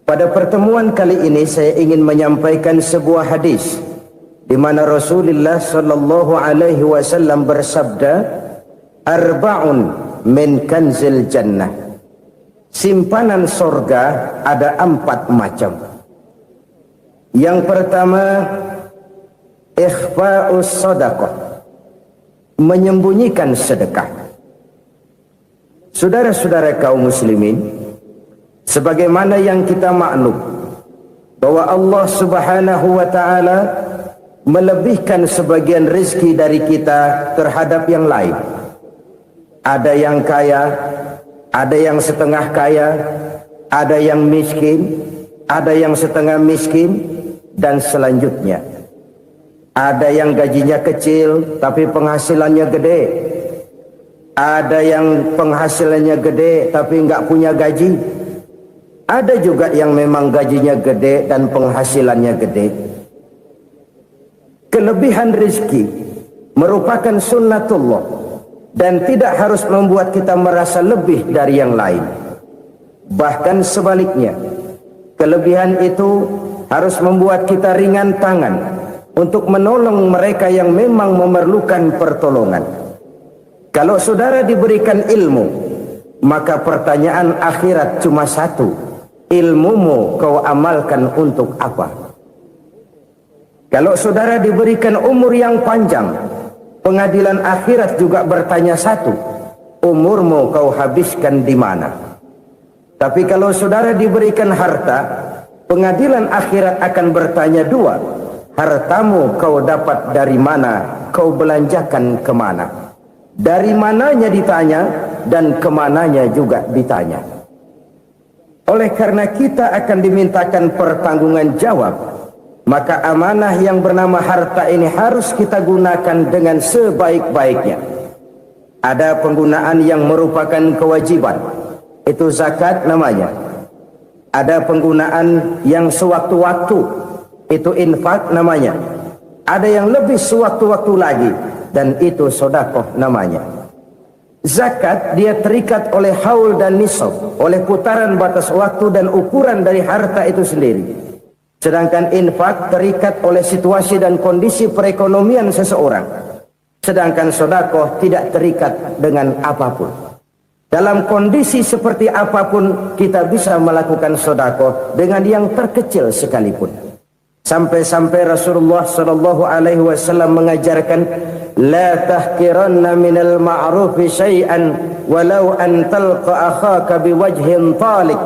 Pada pertemuan kali ini saya ingin menyampaikan sebuah hadis di mana Rasulullah sallallahu alaihi wasallam bersabda, "Arba'un min kanzil jannah." Simpanan sorga ada 4 macam. Yang pertama, ikhfa'us sadaqah, menyembunyikan sedekah. Saudara-saudara kaum muslimin, sebagaimana yang kita maklum bahwa Allah Subhanahu wa taala melebihkan sebagian rezeki dari kita terhadap yang lain. Ada yang kaya, ada yang setengah kaya, ada yang miskin, ada yang setengah miskin, dan selanjutnya. Ada yang gajinya kecil tapi penghasilannya gede. Ada yang penghasilannya gede tapi nggak punya gaji. Ada juga yang memang gajinya gede dan penghasilannya gede. Kelebihan rezeki merupakan sunnatullah dan tidak harus membuat kita merasa lebih dari yang lain. Bahkan sebaliknya, kelebihan itu harus membuat kita ringan tangan untuk menolong mereka yang memang memerlukan pertolongan. Kalau saudara diberikan ilmu, maka pertanyaan akhirat cuma satu: ilmumu kau amalkan untuk apa? Kalau saudara diberikan umur yang panjang, pengadilan akhirat juga bertanya satu: umurmu kau habiskan di mana? Tapi kalau saudara diberikan harta, pengadilan akhirat akan bertanya dua: hartamu kau dapat dari mana? Kau belanjakan kemana? Dari mananya ditanya, dan kemananya juga ditanya. Oleh karena kita akan dimintakan pertanggungan jawab, maka amanah yang bernama harta ini harus kita gunakan dengan sebaik-baiknya. Ada penggunaan yang merupakan kewajiban, itu zakat namanya. Ada penggunaan yang sewaktu-waktu, itu infak namanya. Ada yang lebih sewaktu-waktu lagi, dan itu sedekah namanya. Zakat dia terikat oleh haul dan nisab, oleh putaran batas waktu dan ukuran dari harta itu sendiri. Sedangkan infak terikat oleh situasi dan kondisi perekonomian seseorang. Sedangkan sedekah tidak terikat dengan apapun. Dalam kondisi seperti apapun kita bisa melakukan sedekah dengan yang terkecil sekalipun. Sampai-sampai Rasulullah sallallahu alaihi wasallam mengajarkan, la tahqiranna minal ma'rufi syai'an walau an talqa akhaka biwajhin talik.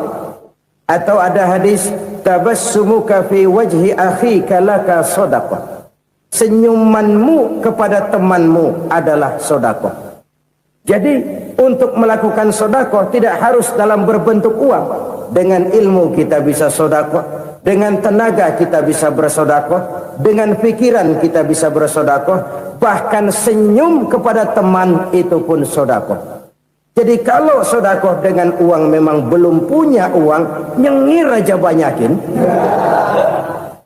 Atau ada hadis, tabassumuka fi wajhi akhika laka shadaqah. Senyumanmu kepada temanmu adalah sedekah. Jadi untuk melakukan sedekah tidak harus dalam berbentuk uang. Dengan ilmu kita bisa sedekah, dengan tenaga kita bisa bersedekah, dengan pikiran kita bisa bersedekah, bahkan senyum kepada teman itu pun sedekah. Jadi kalau sedekah dengan uang memang belum punya uang, nyengir aja banyakin.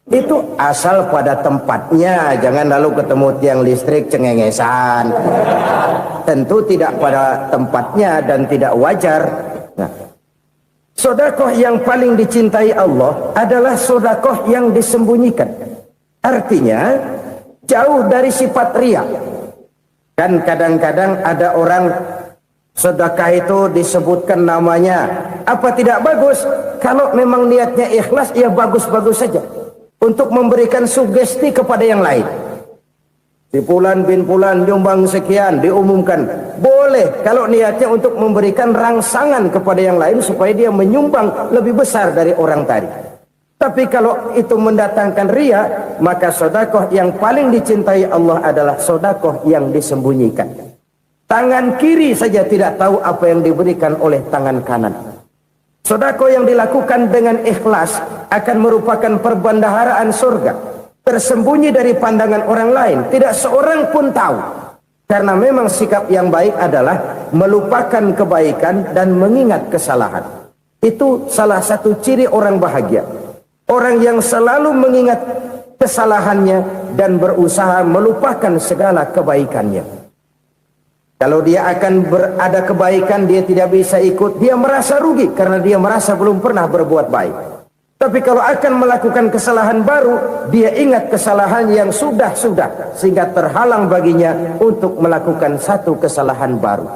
Itu asal pada tempatnya, jangan lalu ketemu tiang listrik cengengesan. Tentu tidak pada tempatnya dan tidak wajar. Nah, sedekah yang paling dicintai Allah adalah sedekah yang disembunyikan. Artinya jauh dari sifat riya. Kan kadang-kadang ada orang sedekah itu disebutkan namanya. Apa tidak bagus? Kalau memang niatnya ikhlas, ya bagus-bagus saja. Untuk memberikan sugesti kepada yang lain. Si Fulan bin Fulan nyumbang sekian, diumumkan. Boleh kalau niatnya untuk memberikan rangsangan kepada yang lain supaya dia menyumbang lebih besar dari orang tadi. Tapi kalau itu mendatangkan riya, maka sedekah yang paling dicintai Allah adalah sedekah yang disembunyikan. Tangan kiri saja tidak tahu apa yang diberikan oleh tangan kanan. Sedekah yang dilakukan dengan ikhlas akan merupakan perbendaharaan surga. Tersembunyi dari pandangan orang lain, tidak seorang pun tahu. Karena memang sikap yang baik adalah melupakan kebaikan dan mengingat kesalahan. Itu salah satu ciri orang bahagia. Orang yang selalu mengingat kesalahannya dan berusaha melupakan segala kebaikannya. Kalau dia akan berada kebaikan, dia tidak bisa ikut, dia merasa rugi karena dia merasa belum pernah berbuat baik. Tapi kalau akan melakukan kesalahan baru, dia ingat kesalahan yang sudah-sudah, sehingga terhalang baginya untuk melakukan satu kesalahan baru.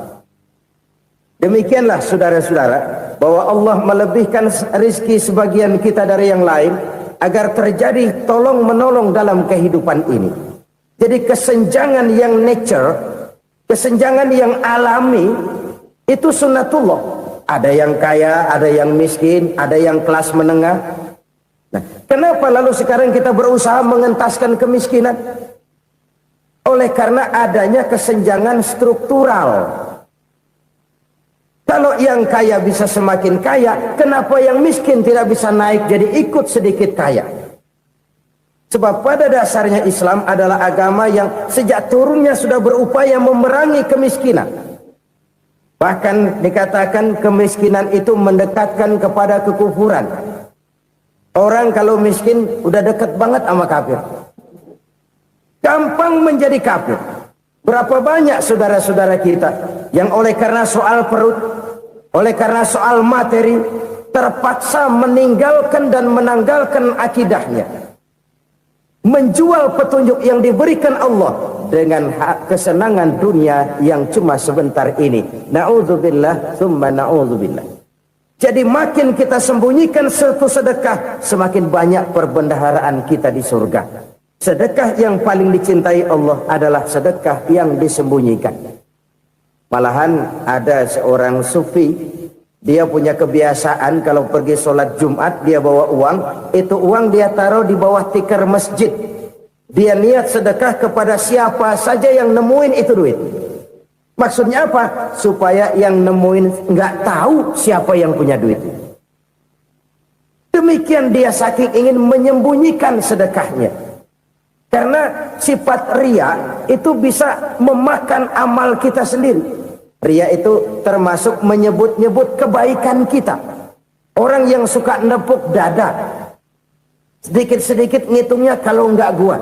Demikianlah saudara-saudara, bahwa Allah melebihkan rizki sebagian kita dari yang lain, agar terjadi tolong menolong dalam kehidupan ini. Jadi kesenjangan yang nature, kesenjangan yang alami, itu sunnatullah. Ada yang kaya, ada yang miskin, ada yang kelas menengah. Nah, kenapa lalu sekarang kita berusaha mengentaskan kemiskinan? Oleh karena adanya kesenjangan struktural. Kalau yang kaya bisa semakin kaya, kenapa yang miskin tidak bisa naik jadi ikut sedikit kaya? Sebab pada dasarnya Islam adalah agama yang sejak turunnya sudah berupaya memerangi kemiskinan. Bahkan dikatakan kemiskinan itu mendekatkan kepada kekufuran. Orang kalau miskin udah dekat banget sama kafir. Gampang menjadi kafir. Berapa banyak saudara-saudara kita yang oleh karena soal perut, oleh karena soal materi, terpaksa meninggalkan dan menanggalkan akidahnya. Menjual petunjuk yang diberikan Allah dengan kesenangan dunia yang cuma sebentar ini. Na'udzubillah, thumma na'udzubillah. Jadi makin kita sembunyikan satu sedekah, semakin banyak perbendaharaan kita di surga. Sedekah yang paling dicintai Allah adalah sedekah yang disembunyikan. Malahan ada seorang sufi, dia punya kebiasaan kalau pergi sholat Jumat dia bawa uang, itu uang dia taruh di bawah tikar masjid. Dia niat sedekah kepada siapa saja yang nemuin itu duit. Maksudnya apa? Supaya yang nemuin nggak tahu siapa yang punya duit. Demikian dia saking ingin menyembunyikan sedekahnya. Karena sifat ria itu bisa memakan amal kita sendiri. Ria itu termasuk menyebut-nyebut kebaikan kita. Orang yang suka nepuk dada, sedikit-sedikit ngitungnya kalau nggak gua.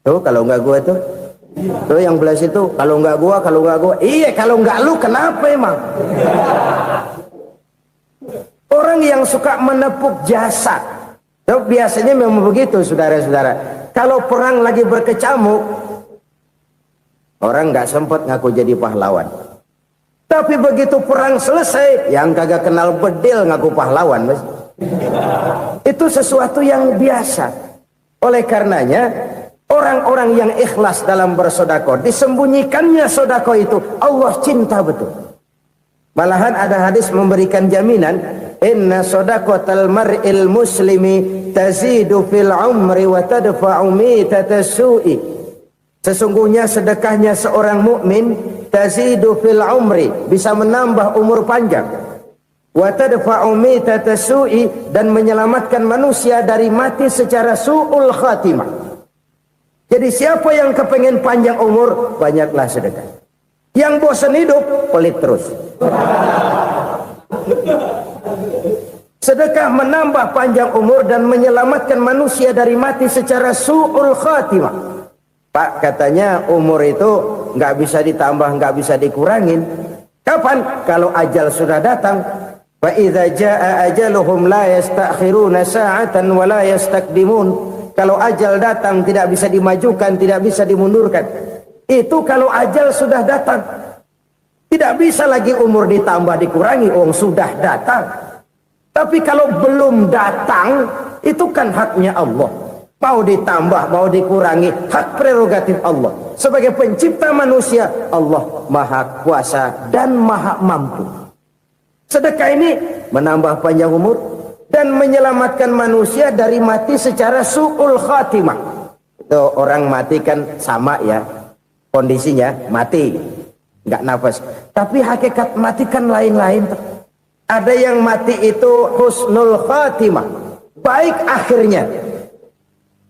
Tuh kalau nggak gua tuh. Tuh yang belah situ, kalau nggak gua, kalau nggak gua. Iya, kalau nggak lu kenapa emang? Orang yang suka menepuk jasa. Tuh biasanya memang begitu saudara-saudara. Kalau perang lagi berkecamuk, orang nggak sempat ngaku jadi pahlawan. Tapi begitu perang selesai, yang kagak kenal bedil ngaku pahlawan, mas. Itu sesuatu yang biasa. Oleh karenanya, orang-orang yang ikhlas dalam bersedekah, disembunyikannya sedekah itu, Allah cinta betul. Malahan ada hadis memberikan jaminan, inna sadaqatal mar'il muslimi tazidu fil umri wa tadfa'u mitatas su'i. Sesungguhnya sedekahnya seorang mukmin tazidu fil umri, bisa menambah umur panjang, wa tadfa'u mitatas su'i, dan menyelamatkan manusia dari mati secara su'ul khatimah. Jadi siapa yang kepengen panjang umur, banyaklah sedekah. Yang bosan hidup, pelit terus. Sedekah menambah panjang umur dan menyelamatkan manusia dari mati secara su'ul khatimah. Pak, katanya umur itu nggak bisa ditambah, nggak bisa dikurangin. Kapan? Kalau ajal sudah datang. Fa idza jaa ajaluhum la yastakhiruna sa'atan wa la yastakdimun. Kalau ajal datang tidak bisa dimajukan, tidak bisa dimundurkan. Itu kalau ajal sudah datang. Tidak bisa lagi umur ditambah dikurangi, sudah datang. Tapi kalau belum datang, itu kan haknya Allah. Mau ditambah, mau dikurangi, hak prerogatif Allah. Sebagai pencipta manusia, Allah maha kuasa dan maha mampu. Sedekah ini menambah panjang umur dan menyelamatkan manusia dari mati secara su'ul khatimah. Itu orang mati kan sama ya, kondisinya mati, nggak nafas. Tapi hakikat mati kan lain-lain. Ada yang mati itu husnul khatimah, baik akhirnya.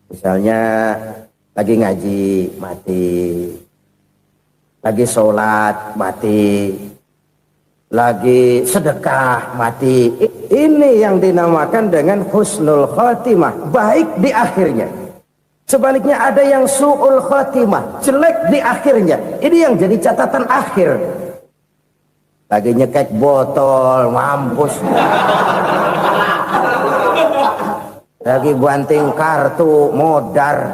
Misalnya lagi ngaji mati, lagi sholat mati, lagi sedekah mati. Ini yang dinamakan dengan husnul khatimah, baik di akhirnya. Sebaliknya ada yang su'ul khatimah, jelek di akhirnya. Ini yang jadi catatan akhir. Lagi nyekek botol, mampus. lagi banting kartu modar.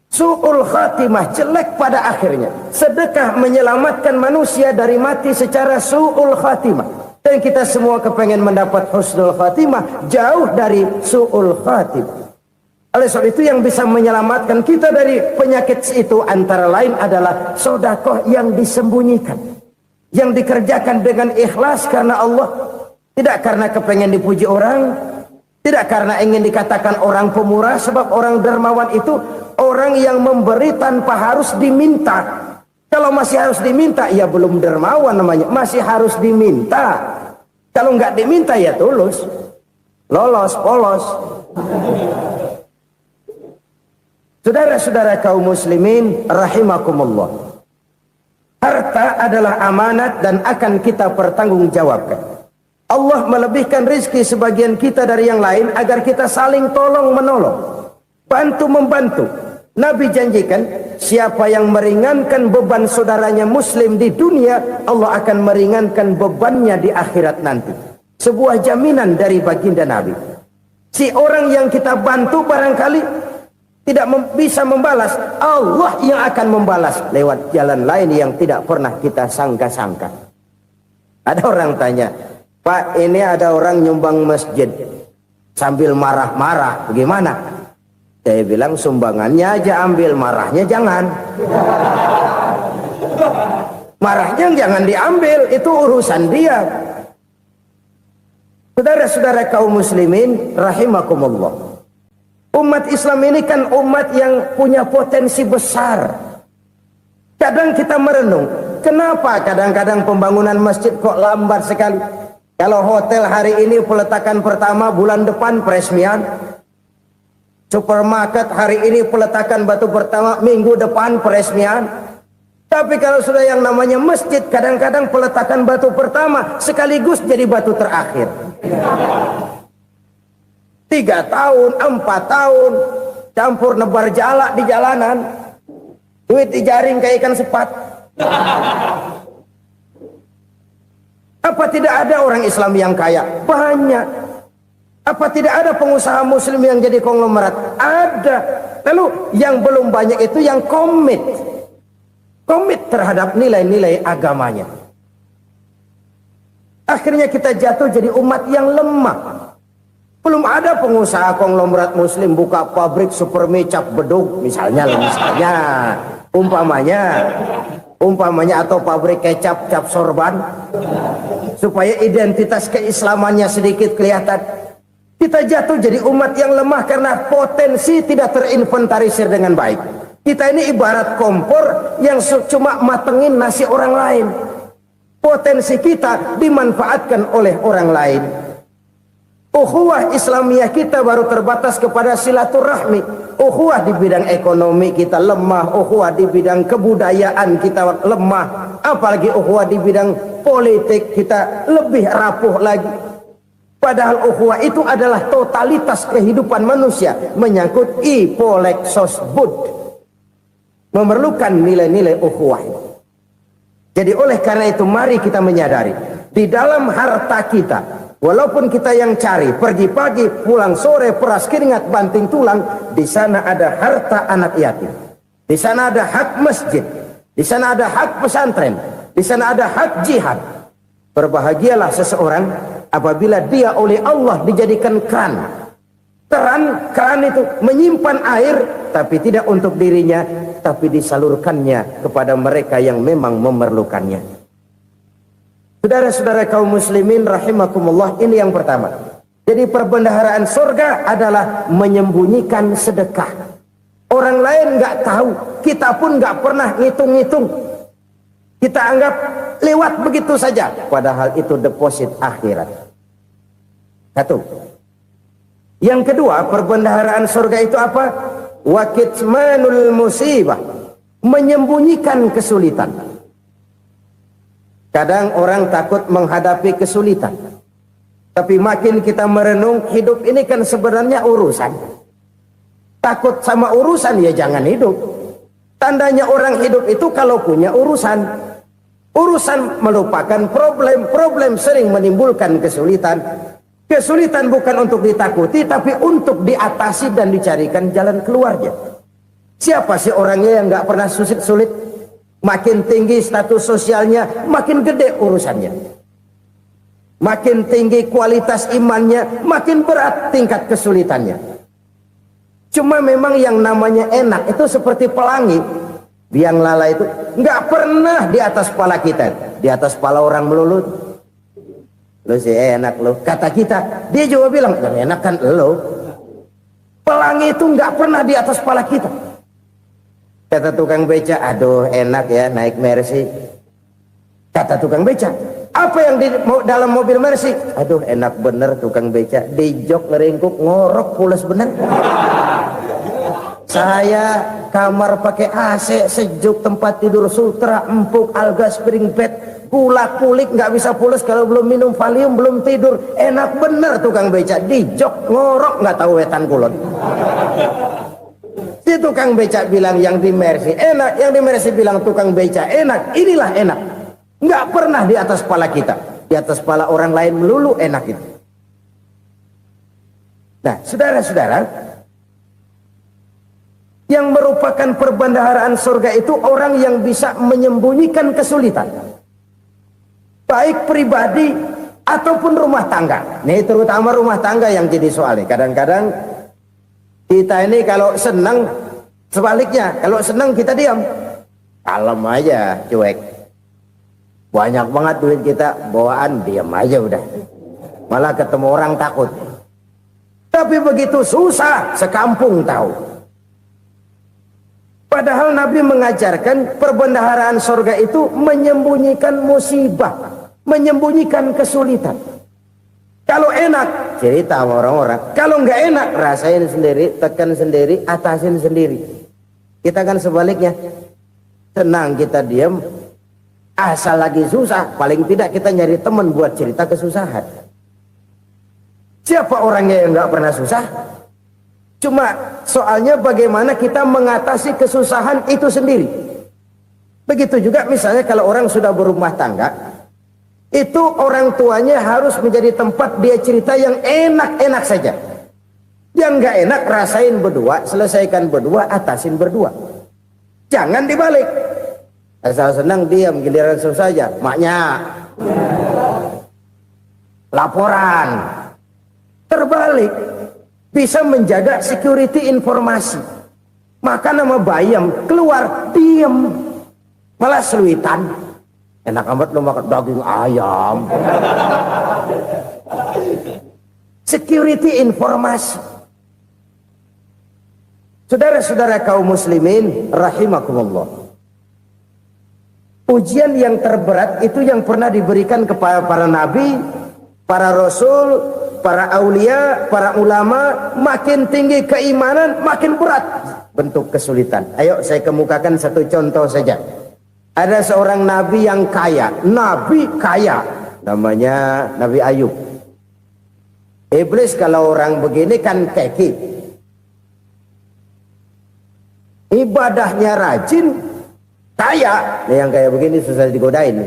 Su'ul khatimah, jelek pada akhirnya. Sedekah menyelamatkan manusia dari mati secara su'ul khatimah. Dan kita semua kepengen mendapat husnul khatimah, jauh dari su'ul khatimah. Oleh sebab itu yang bisa menyelamatkan kita dari penyakit itu antara lain adalah sedekah yang disembunyikan, yang dikerjakan dengan ikhlas karena Allah, tidak karena kepengen dipuji orang, tidak karena ingin dikatakan orang pemurah. Sebab orang dermawan itu orang yang memberi tanpa harus diminta. Kalau masih harus diminta, ya belum dermawan namanya, masih harus diminta. Kalau nggak diminta ya tulus, lolos, polos. Saudara-saudara kaum muslimin rahimakumullah, harta adalah amanat dan akan kita pertanggungjawabkan. Allah melebihkan rizki sebagian kita dari yang lain agar kita saling tolong menolong, bantu membantu. Nabi janjikan, siapa yang meringankan beban saudaranya muslim di dunia, Allah akan meringankan bebannya di akhirat nanti. Sebuah jaminan dari baginda Nabi. Si orang yang kita bantu barangkali tidak bisa membalas, Allah yang akan membalas lewat jalan lain yang tidak pernah kita sangka-sangka. Ada orang tanya, Pak, ini ada orang nyumbang masjid sambil marah-marah, bagaimana? Saya bilang sumbangannya aja ambil, marahnya jangan. Marahnya jangan diambil, itu urusan dia. Saudara-saudara kaum muslimin rahimakumullah, umat Islam ini kan umat yang punya potensi besar. Kadang kita merenung, kenapa kadang-kadang pembangunan masjid kok lambat sekali? Kalau hotel hari ini peletakan pertama, bulan depan peresmian. Supermarket hari ini peletakan batu pertama, minggu depan peresmian. Tapi kalau sudah yang namanya masjid, kadang-kadang peletakan batu pertama sekaligus jadi batu terakhir. 3 tahun, 4 tahun, campur nebar jalak di jalanan, duit dijaring kayak ikan sepat. Apa tidak ada orang Islam yang kaya? Banyak. Apa tidak ada pengusaha muslim yang jadi konglomerat? Ada. Lalu yang belum banyak itu yang komit terhadap nilai-nilai agamanya. Akhirnya kita jatuh jadi umat yang lemah. Belum ada pengusaha konglomerat muslim buka pabrik super mie cap bedug misalnya umpamanya atau pabrik kecap cap sorban supaya identitas keislamannya sedikit kelihatan. Kita jatuh jadi umat yang lemah karena potensi tidak terinventarisir dengan baik. Kita ini ibarat kompor yang cuma matengin nasi orang lain. Potensi kita dimanfaatkan oleh orang lain. Ukhuwah Islamiyah kita baru terbatas kepada silaturahmi. Ukhuwah di bidang ekonomi kita lemah, ukhuwah di bidang kebudayaan kita lemah, apalagi ukhuwah di bidang politik kita lebih rapuh lagi. Padahal ukhuwah itu adalah totalitas kehidupan manusia, menyangkut ipolek sosbud, memerlukan nilai-nilai ukhuwah. Jadi oleh karena itu mari kita menyadari, di dalam harta kita, walaupun kita yang cari, pergi pagi, pulang sore, peras keringat, banting tulang, di sana ada harta anak yatim. Di sana ada hak masjid. Di sana ada hak pesantren. Di sana ada hak jihad. Berbahagialah seseorang apabila dia oleh Allah dijadikan keran. Keran itu menyimpan air, tapi tidak untuk dirinya, tapi disalurkannya kepada mereka yang memang memerlukannya. Saudara-saudara kaum muslimin rahimakumullah, ini yang pertama. Jadi perbendaharaan surga adalah menyembunyikan sedekah. Orang lain nggak tahu, kita pun nggak pernah ngitung-ngitung. Kita anggap lewat begitu saja, padahal itu deposit akhirat. Satu. Yang kedua, perbendaharaan surga itu apa? Wa kitmanul musibah, menyembunyikan kesulitan. Kadang orang takut menghadapi kesulitan. Tapi makin kita merenung, hidup ini kan sebenarnya urusan. Takut sama urusan, ya jangan hidup. Tandanya orang hidup itu kalau punya urusan. Urusan melupakan problem, problem sering menimbulkan kesulitan. Kesulitan bukan untuk ditakuti, tapi untuk diatasi dan dicarikan jalan keluarnya. Siapa sih orangnya yang nggak pernah sulit? Makin tinggi status sosialnya, makin gede urusannya. Makin tinggi kualitas imannya, makin berat tingkat kesulitannya. Cuma memang yang namanya enak itu seperti pelangi. Biang lala itu nggak pernah di atas kepala kita, di atas kepala orang melulu. Lu sih enak lu, kata kita. Dia juga bilang yang enak kan lu. Pelangi itu nggak pernah di atas kepala kita. Kata tukang beca, aduh enak ya naik Mercy. Kata tukang beca, apa yang di dalam mobil Mercy? Aduh enak bener tukang beca, di jok ngeringkuk ngorok pules bener. Saya kamar pakai AC sejuk, tempat tidur sutra empuk, alga spring bed, kulak kulik nggak bisa pules kalau belum minum Valium, belum tidur. Enak bener tukang beca, di jok ngorok nggak tahu wetan kulon. Si tukang beca bilang yang di Mercy enak, yang di Mercy bilang tukang beca enak. Inilah enak, nggak pernah di atas kepala kita, di atas kepala orang lain melulu enak itu. Nah saudara-saudara, yang merupakan perbendaharaan surga itu orang yang bisa menyembunyikan kesulitan, baik pribadi ataupun rumah tangga. Nih terutama rumah tangga yang jadi soalnya. Kadang-kadang kita ini kalau senang, sebaliknya kalau senang kita diam, kalem aja, cuek. Banyak banget duit kita bawaan, diam aja udah. Malah ketemu orang takut. Tapi begitu susah, sekampung tahu. Padahal Nabi mengajarkan perbendaharaan surga itu menyembunyikan musibah, menyembunyikan kesulitan. Kalau enak, cerita sama orang-orang. Kalau nggak enak, rasain sendiri, tekan sendiri, atasin sendiri. Kita kan sebaliknya. Senang kita diam, asal lagi susah, paling tidak kita nyari teman buat cerita kesusahan. Siapa orangnya yang nggak pernah susah? Cuma soalnya bagaimana kita mengatasi kesusahan itu sendiri. Begitu juga misalnya kalau orang sudah berumah tangga, itu orang tuanya harus menjadi tempat dia cerita yang enak-enak saja. Yang nggak enak rasain berdua, selesaikan berdua, atasin berdua. Jangan dibalik. Asal senang diam, giliran susah saja. Maknya laporan. Terbalik. Bisa menjaga security informasi. Maka nama bayam keluar diam, malah seluitan. Enak amat lo makan daging ayam. Security informasi. Saudara-saudara kaum muslimin rahimakumullah, ujian yang terberat itu yang pernah diberikan kepada para nabi, para rasul, para aulia, para ulama. Makin tinggi keimanan, makin berat bentuk kesulitan. Ayo saya kemukakan satu contoh saja. Ada seorang nabi yang kaya, nabi kaya, namanya Nabi Ayub. Iblis kalau orang begini kan keki, ibadahnya rajin, kaya. Nah, yang kayak begini susah digodain.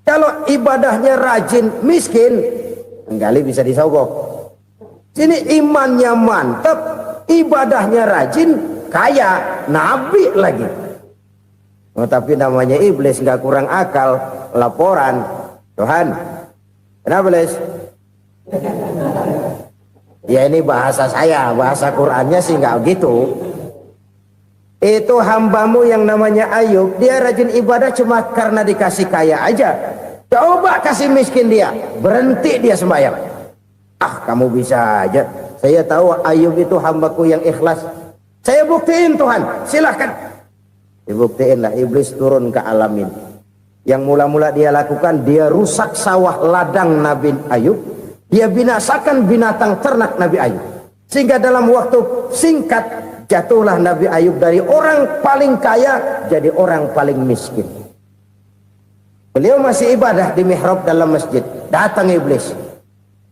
Kalau ibadahnya rajin, miskin, kali bisa disogok. Sini imannya mantap, ibadahnya rajin, kaya, nabi lagi. Oh, tapi namanya iblis, nggak kurang akal. Laporan, Tuhan, kenapa iblis? Ya ini bahasa saya, bahasa Qurannya sih nggak gitu. Itu hambamu yang namanya Ayub, dia rajin ibadah cuma karena dikasih kaya aja. Coba kasih miskin dia, berhenti dia sembahyang. Ah, kamu bisa aja. Saya tahu Ayub itu hambaku yang ikhlas. Saya buktiin Tuhan, silahkan. Dibuktiin lah, iblis turun ke alamin. Yang mula-mula dia lakukan, dia rusak sawah ladang Nabi Ayub. Dia binasakan binatang ternak Nabi Ayub. Sehingga dalam waktu singkat, jatuhlah Nabi Ayub dari orang paling kaya jadi orang paling miskin. Beliau masih ibadah di mihrab dalam masjid. Datang iblis.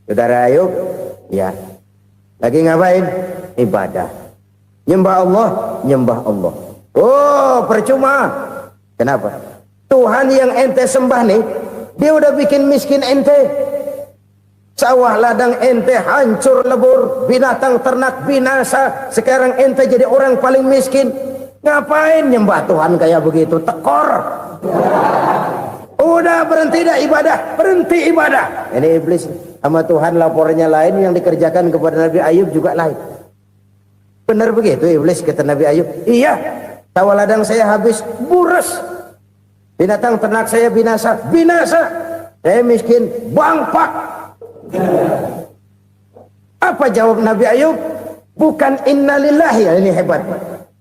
Saudara Ayub, ya, lagi ngapain? Ibadah. Nyembah Allah, nyembah Allah. Oh, percuma. Kenapa? Tuhan yang ente sembah nih, dia udah bikin miskin ente. Sawah ladang ente hancur lebur, binatang ternak binasa. Sekarang ente jadi orang paling miskin. Ngapain nyembah Tuhan kayak begitu? Tekor. Udah berhenti dah ibadah, berhenti ibadah. Ini iblis sama Tuhan lapornya lain, yang dikerjakan kepada Nabi Ayub juga lain. Benar begitu iblis, kata Nabi Ayub. Iya, sawah ladang saya habis, buras. Binatang ternak saya binasa, binasa. Saya miskin, bangpak. Apa jawab Nabi Ayub? Bukan innalillahi, ini hebat.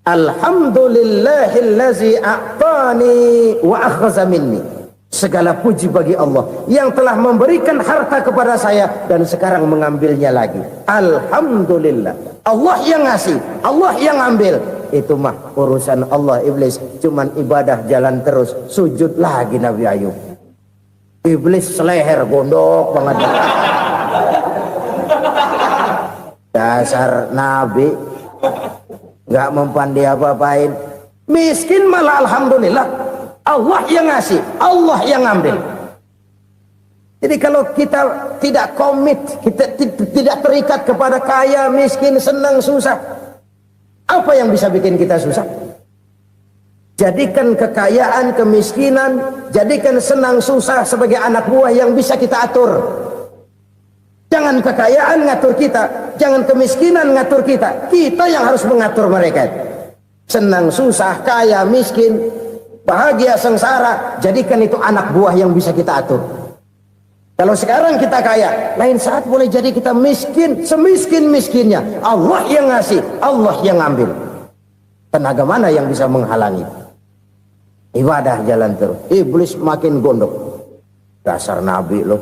Alhamdulillahillazi a'tani wa akhza minni. Segala puji bagi Allah yang telah memberikan harta kepada saya dan sekarang mengambilnya lagi. Alhamdulillah. Allah yang ngasih, Allah yang ambil. Itu mah urusan Allah. Iblis cuman ibadah jalan terus, sujud lagi Nabi Ayub. Iblis seleher gondok banget. Dasar Nabi nggak mempan dia apa-apain. Miskin malah alhamdulillah. Allah yang ngasih, Allah yang ngambil. Jadi kalau kita tidak komit, kita tidak terikat kepada kaya, miskin, senang, susah, apa yang bisa bikin kita susah? Jadikan kekayaan, kemiskinan, jadikan senang susah sebagai anak buah yang bisa kita atur. Jangan kekayaan ngatur kita, jangan kemiskinan ngatur kita. Kita yang harus mengatur mereka. Senang susah, kaya, miskin, bahagia, sengsara, jadikan itu anak buah yang bisa kita atur. Kalau sekarang kita kaya, lain saat boleh jadi kita miskin, semiskin-miskinnya. Allah yang ngasih, Allah yang ambil. Tenaga mana yang bisa menghalangi? Ibadah jalan terus. Iblis makin gondok. Dasar Nabi loh.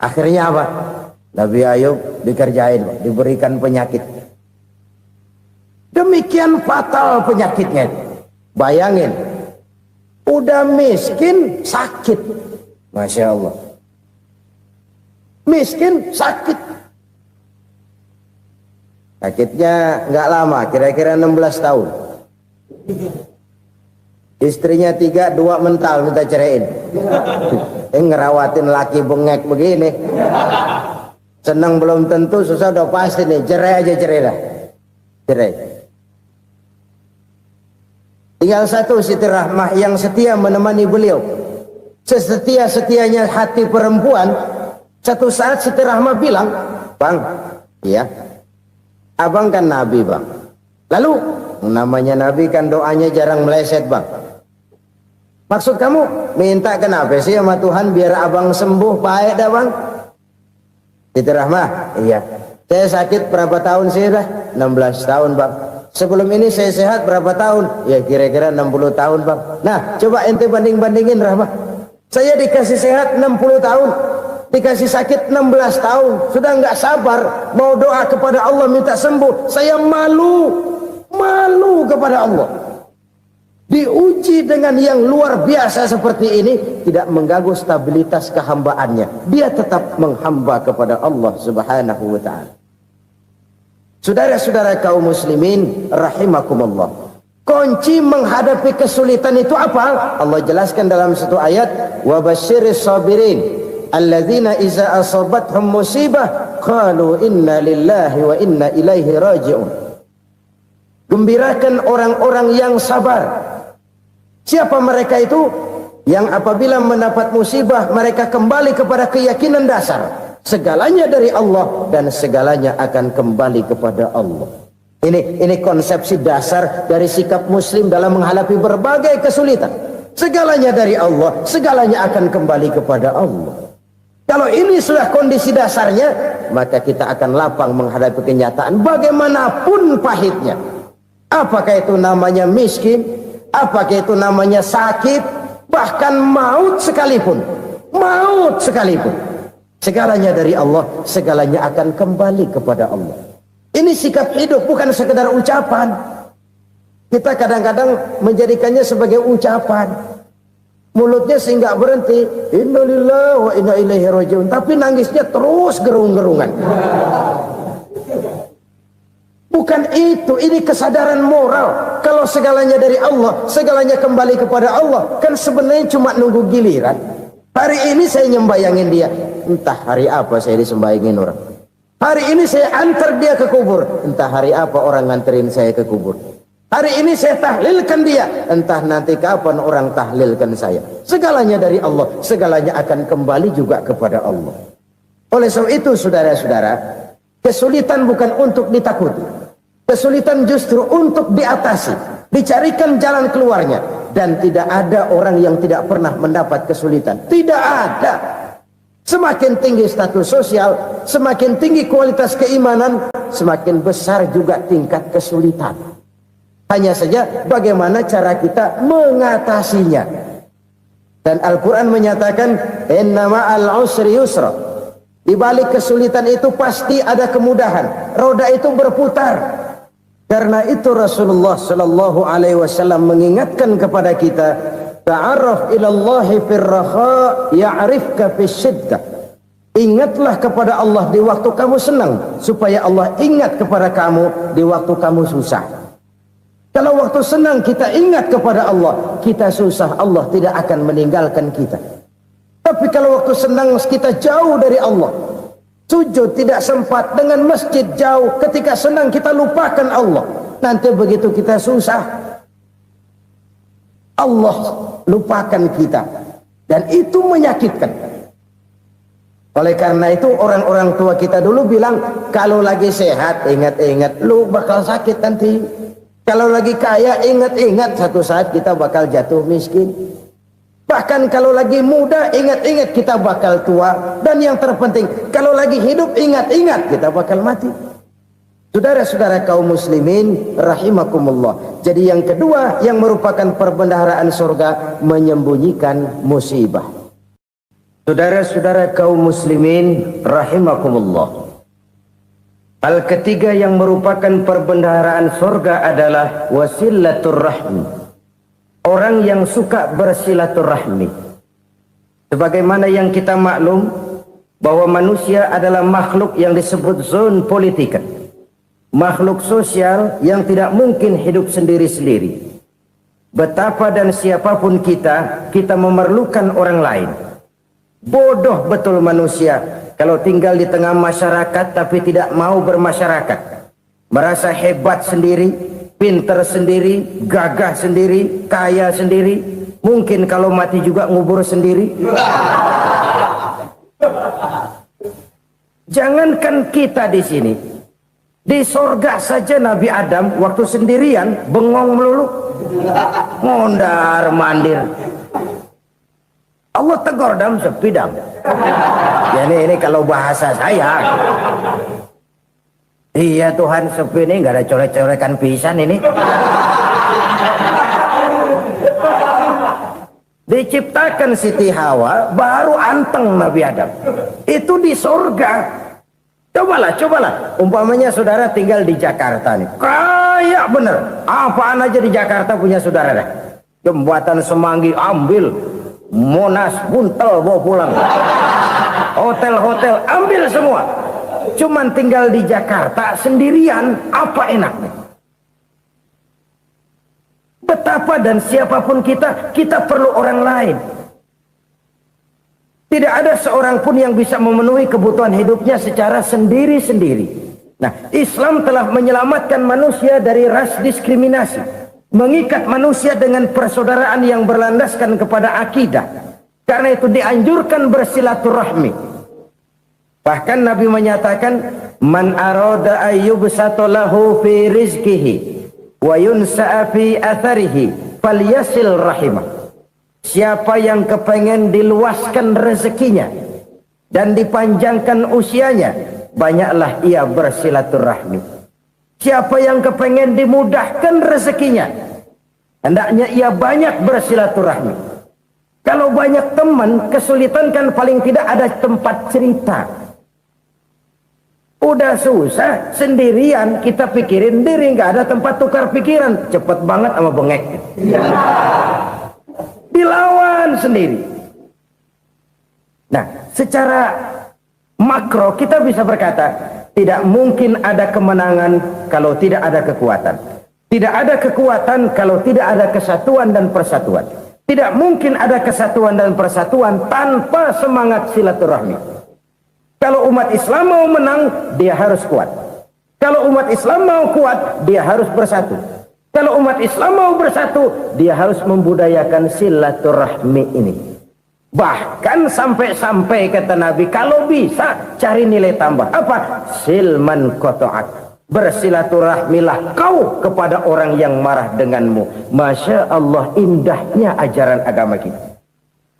Akhirnya apa? Nabi Ayub dikerjain, diberikan penyakit. Demikian fatal penyakitnya. Bayangin, udah miskin sakit. Masya Allah. Miskin sakit. Sakitnya nggak lama, kira-kira 16 tahun. Istrinya 3, 2 mental minta ceraiin. Ngerawatin laki bengek begini. Senang belum tentu, susah udah pasti nih. Cerai aja, cerai dah. Cerai. Tinggal satu Siti Rahmah yang setia menemani beliau. Sesetia-setianya hati perempuan. Satu saat Siti Rahmah bilang, "Bang, iya, abang kan Nabi bang. Lalu namanya Nabi kan doanya jarang meleset bang. Maksud kamu minta kenapa sih sama Tuhan biar abang sembuh baik dah bang?" Siti Rahmah, iya. Saya sakit berapa tahun sih dah? 16 tahun bang. Sebelum ini saya sehat berapa tahun? Ya kira-kira 60 tahun bang. Nah coba ente banding-bandingin Rahmah. Saya dikasih sehat 60 tahun. Dikasih sakit 16 tahun. Sudah nggak sabar mau doa kepada Allah minta sembuh. Saya malu kepada Allah. Diuji dengan yang luar biasa seperti ini, tidak mengganggu stabilitas kehambaannya. Dia tetap menghamba kepada Allah Subhanahu wa ta'ala. Saudara-saudara kaum muslimin rahimakumullah. Kunci menghadapi kesulitan itu apa? Allah jelaskan dalam satu ayat, wa basyiris sabirin alladzina iza asabathum musibah qalu inna lillahi wa inna ilaihi raji'un. Gembirakan orang-orang yang sabar. Siapa mereka itu? Yang apabila mendapat musibah mereka kembali kepada keyakinan dasar. Segalanya dari Allah dan segalanya akan kembali kepada Allah. Ini konsepsi dasar dari sikap muslim dalam menghadapi berbagai kesulitan. Segalanya dari Allah, segalanya akan kembali kepada Allah. Kalau ini sudah kondisi dasarnya, maka kita akan lapang menghadapi kenyataan bagaimanapun pahitnya. Apakah itu namanya miskin, apakah itu namanya sakit, bahkan maut sekalipun. Maut sekalipun. Segalanya dari Allah, segalanya akan kembali kepada Allah. Ini sikap hidup, bukan sekedar ucapan. Kita kadang-kadang menjadikannya sebagai ucapan. Mulutnya sih nggak berhenti, innalillahi wa inna ilaihi raji'un, tapi nangisnya terus gerung-gerungan. Bukan itu, ini kesadaran moral. Kalau segalanya dari Allah, segalanya kembali kepada Allah, kan sebenarnya cuma nunggu giliran. Hari ini saya nyembayangin dia, entah hari apa saya disembayangin orang. Hari ini saya antar dia ke kubur, entah hari apa orang nganterin saya ke kubur. Hari ini saya tahlilkan dia, entah nanti kapan orang tahlilkan saya. Segalanya dari Allah, segalanya akan kembali juga kepada Allah. Oleh sebab itu saudara-saudara, kesulitan bukan untuk ditakuti. Kesulitan justru untuk diatasi, dicarikan jalan keluarnya. Dan tidak ada orang yang tidak pernah mendapat kesulitan. Tidak ada. Semakin tinggi status sosial, semakin tinggi kualitas keimanan, semakin besar juga tingkat kesulitan. Hanya saja bagaimana cara kita mengatasinya. Dan Al-Quran menyatakan, inna ma'al usri yusra. Di balik kesulitan itu pasti ada kemudahan. Roda itu berputar. Karena itu Rasulullah sallallahu alaihi wasallam mengingatkan kepada kita, ta'arraf ila Allah fir raha ya'rifka fis syiddah. Ingatlah kepada Allah di waktu kamu senang, supaya Allah ingat kepada kamu di waktu kamu susah. Kalau waktu senang kita ingat kepada Allah, kita susah, Allah tidak akan meninggalkan kita. Tapi kalau waktu senang kita jauh dari Allah, sujud tidak sempat, dengan masjid jauh, ketika senang kita lupakan Allah. Nanti begitu kita susah, Allah lupakan kita. Dan itu menyakitkan. Oleh karena itu orang-orang tua kita dulu bilang, kalau lagi sehat ingat-ingat lu bakal sakit nanti. Kalau lagi kaya ingat-ingat satu saat kita bakal jatuh miskin. Bahkan kalau lagi muda ingat-ingat kita bakal tua. Dan yang terpenting, kalau lagi hidup ingat-ingat kita bakal mati. Saudara-saudara kaum muslimin rahimakumullah. Jadi yang kedua yang merupakan perbendaharaan surga, menyembunyikan musibah. Saudara-saudara kaum muslimin rahimakumullah. Hal ketiga yang merupakan perbendaharaan surga adalah wasilatur rahmi. Orang yang suka bersilaturahmi. Sebagaimana yang kita maklum bahwa manusia adalah makhluk yang disebut zon politika. Makhluk sosial yang tidak mungkin hidup sendiri-sendiri. Betapa dan siapapun kita memerlukan orang lain. Bodoh betul manusia kalau tinggal di tengah masyarakat tapi tidak mau bermasyarakat. Merasa hebat sendiri, pinter sendiri, gagah sendiri, kaya sendiri. Mungkin kalau mati juga ngubur sendiri. Jangankan kita di sini, di sorga saja Nabi Adam waktu sendirian bengong melulu, mondar mandir. Allah tegur Adam, sepi Adam. Ya ini kalau bahasa saya. Iya Tuhan, sepi ini nggak ada colek-colekan pisan ini. Diciptakan Siti Hawa baru anteng Nabi Adam. Itu di surga. Cobalah. Umpamanya saudara tinggal di Jakarta nih. Kayak bener. Apaan aja di Jakarta punya saudara dah. Jembatan Semanggi ambil. Monas buntel bawa pulang. Hotel-hotel ambil semua. Cuman tinggal di Jakarta sendirian, apa enaknya? Betapa dan siapapun kita perlu orang lain. Tidak ada seorang pun yang bisa memenuhi kebutuhan hidupnya secara sendiri-sendiri. Nah, Islam telah menyelamatkan manusia dari ras diskriminasi. Mengikat manusia dengan persaudaraan yang berlandaskan kepada akidah. Karena itu dianjurkan bersilaturahmi. Bahkan Nabi menyatakan, man arada ayyubsata lahu fi rizqihi wa yunsa'a fi atharihi falyasil rahimah. Siapa yang kepengen diluaskan rezekinya dan dipanjangkan usianya, banyaklah ia bersilaturahmi. Siapa yang kepengen dimudahkan rezekinya, hendaknya ia banyak bersilaturahmi. Kalau banyak teman, kesulitan kan paling tidak ada tempat cerita. Udah susah, sendirian kita pikirin diri, nggak ada tempat tukar pikiran. Cepet banget sama bengek. Dilawan sendiri. Nah, secara makro kita bisa berkata, tidak mungkin ada kemenangan kalau tidak ada kekuatan. Tidak ada kekuatan kalau tidak ada kesatuan dan persatuan. Tidak mungkin ada kesatuan dan persatuan tanpa semangat silaturahmi. Kalau umat Islam mau menang, dia harus kuat. Kalau umat Islam mau kuat, dia harus bersatu. Kalau umat Islam mau bersatu, dia harus membudayakan silaturahmi ini. Bahkan sampai-sampai kata Nabi, kalau bisa cari nilai tambah. Apa? Silman qata'ak. Bersilaturahmilah kau kepada orang yang marah denganmu. Masya Allah, indahnya ajaran agama kita.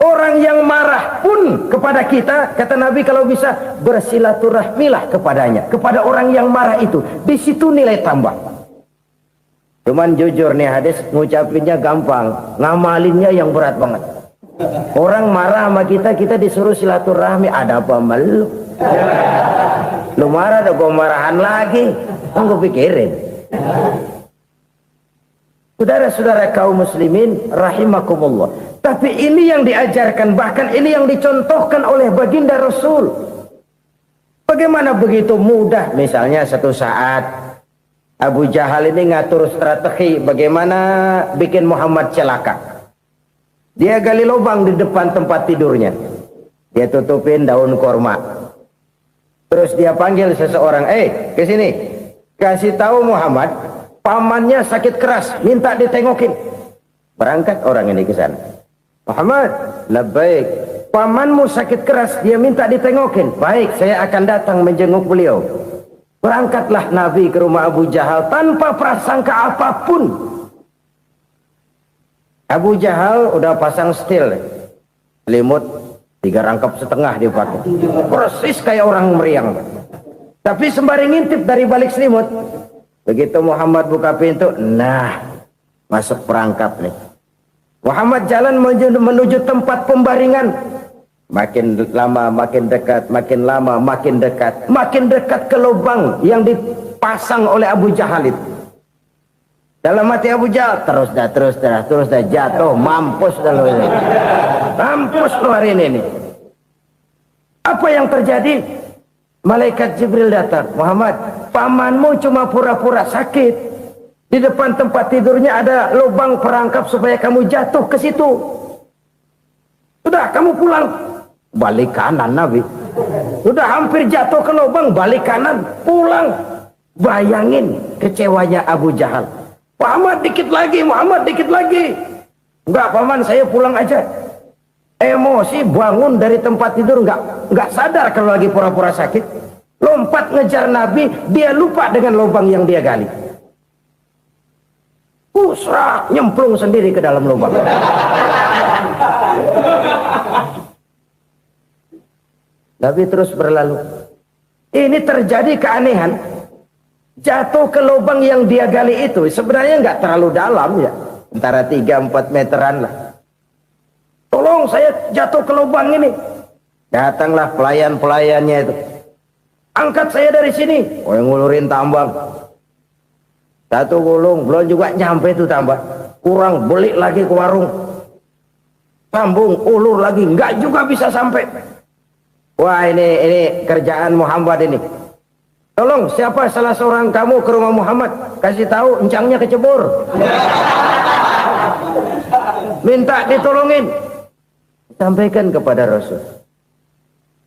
Orang yang marah pun kepada kita, kata Nabi, kalau bisa bersilaturahmilah kepadanya, kepada orang yang marah itu. Di situ nilai tambah. Cuman jujur nih hadis, ngucapinnya gampang, ngamalinnya yang berat banget. Orang marah sama kita, kita disuruh silaturahmi. Ada apa malu? Lu marah, ada gua marahan lagi. Gue pikirin. Saudara-saudara kaum muslimin rahimakumullah. Tapi ini yang diajarkan, bahkan ini yang dicontohkan oleh baginda Rasul. Bagaimana begitu mudah? Misalnya satu saat Abu Jahal ini ngatur strategi bagaimana bikin Muhammad celaka. Dia gali lubang di depan tempat tidurnya. Dia tutupin daun korma. Terus dia panggil seseorang, ke sini. Kasih tahu Muhammad, pamannya sakit keras, minta ditengokin. Berangkat orang ini ke sana. Muhammad, labbaik. Pamanmu sakit keras, dia minta ditengokin. Baik, saya akan datang menjenguk beliau. Berangkatlah Nabi ke rumah Abu Jahal tanpa prasangka apapun. Abu Jahal udah pasang setil, selimut 3 rangkap setengah dia pakai. Persis kayak orang meriang. Tapi sembari ngintip dari balik selimut. Begitu Muhammad buka pintu, nah, masuk perangkap nih. Muhammad jalan menuju tempat pembaringan. Makin lama makin dekat, makin lama makin dekat. Makin dekat ke lubang yang dipasang oleh Abu Jahal itu. Dalam hati Abu Jahal, terus dah jatuh, mampus dah lo ini. Mampus lo hari ini. Apa yang terjadi? Malaikat Jibril datang. Muhammad, pamanmu cuma pura-pura sakit. Di depan tempat tidurnya ada lubang perangkap supaya kamu jatuh ke situ. Sudah, kamu pulang. Balik kanan Nabi. Sudah hampir jatuh ke lubang, balik kanan, pulang. Bayangin kecewanya Abu Jahal. Muhammad dikit lagi, Muhammad dikit lagi. Enggak, paman, saya pulang aja. Emosi bangun dari tempat tidur, enggak sadar kalau lagi pura-pura sakit. Lompat ngejar Nabi, dia lupa dengan lubang yang dia gali. Pusra, nyemplung sendiri ke dalam lubang. Nabi terus berlalu. Ini terjadi keanehan. Jatuh ke lubang yang dia gali itu sebenarnya enggak terlalu dalam ya. Antara 3-4 meteran lah. Tolong, saya jatuh ke lubang ini. Datanglah pelayan-pelayannya itu. Angkat saya dari sini. Oh, yang ngulurin tambang. Satu gulung, belum juga nyampe itu tambang. Kurang, beli lagi ke warung. Sambung, ulur lagi, enggak juga bisa sampai. Wah, ini kerjaan Muhammad ini. Tolong, siapa salah seorang kamu ke rumah Muhammad, kasih tahu encangnya kecebur. Minta ditolongin. Sampaikan kepada Rasul.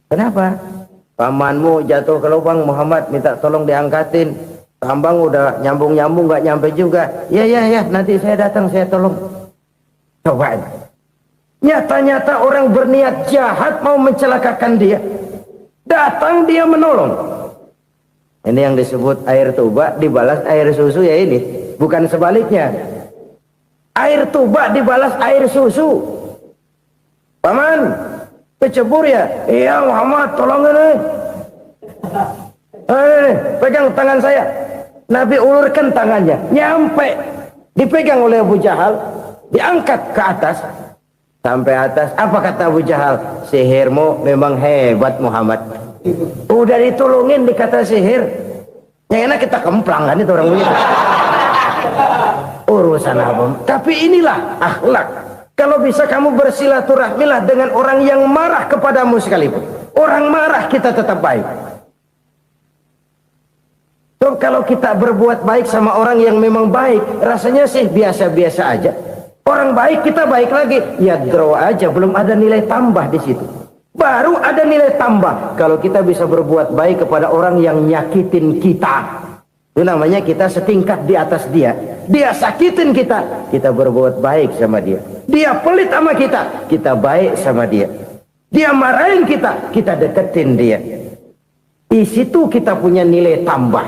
Kenapa? Pamanmu jatuh ke lubang, Muhammad minta tolong diangkatin. Tambang udah nyambung-nyambung nggak nyampe juga. Ya, nanti saya datang, saya tolong. Coba. Nyata-nyata orang berniat jahat mau mencelakakan dia. Datang dia menolong. Ini yang disebut air tuba dibalas air susu ya ini. Bukan sebaliknya. Air tuba dibalas air susu. Paman, kecebur ya? Iya Muhammad, tolong ini. Pegang tangan saya. Nabi ulurkan tangannya, nyampe, dipegang oleh Abu Jahal, diangkat ke atas, sampai atas. Apa kata Abu Jahal? Sihirmu memang hebat Muhammad. Udah ditolongin dikata sihir, yang enak kita kemplang kan itu orang begitu. Urusan apa? Tapi inilah akhlak. Kalau bisa kamu bersilaturahmilah dengan orang yang marah kepadamu sekalipun. Orang marah kita tetap baik. Kalau kita berbuat baik sama orang yang memang baik, rasanya sih biasa-biasa aja. Orang baik, kita baik lagi. Ya draw aja, belum ada nilai tambah di situ. Baru ada nilai tambah kalau kita bisa berbuat baik kepada orang yang nyakitin kita. Itu namanya kita setingkat di atas dia. Dia sakitin kita, kita berbuat baik sama dia. Dia pelit sama kita baik sama dia. Dia marahin kita deketin dia. Di situ kita punya nilai tambah.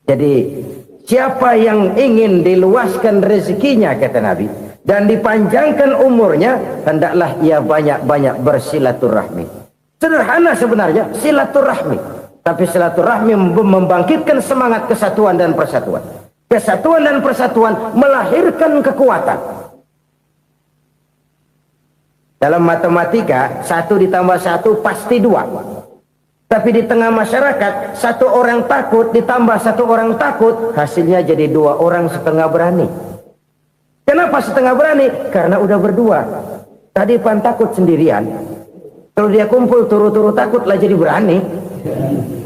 Jadi siapa yang ingin diluaskan rezekinya, kata Nabi, dan dipanjangkan umurnya, hendaklah ia banyak-banyak bersilaturahmi. Sederhana sebenarnya silaturahmi, tapi silaturahmi membangkitkan semangat kesatuan dan persatuan. Kesatuan dan persatuan melahirkan kekuatan. Dalam matematika 1 ditambah 1 pasti 2. Tapi di tengah masyarakat 1 orang takut ditambah 1 orang takut, hasilnya jadi 2 orang setengah berani. Kenapa setengah berani? Karena udah berdua. Tadi pan takut sendirian. Kalau dia kumpul turu-turu takutlah jadi berani.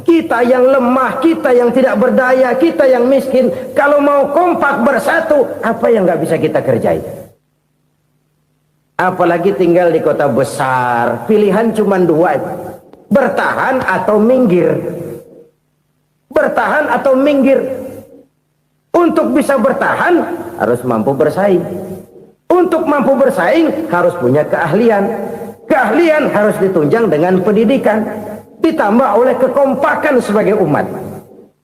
Kita yang lemah, kita yang tidak berdaya, kita yang miskin, kalau mau kompak bersatu, apa yang nggak bisa kita kerjain? Apalagi tinggal di kota besar, pilihan cuma 2. Bertahan atau minggir. Bertahan atau minggir. Untuk bisa bertahan harus mampu bersaing. Untuk mampu bersaing harus punya keahlian. Keahlian harus ditunjang dengan pendidikan, ditambah oleh kekompakan sebagai umat.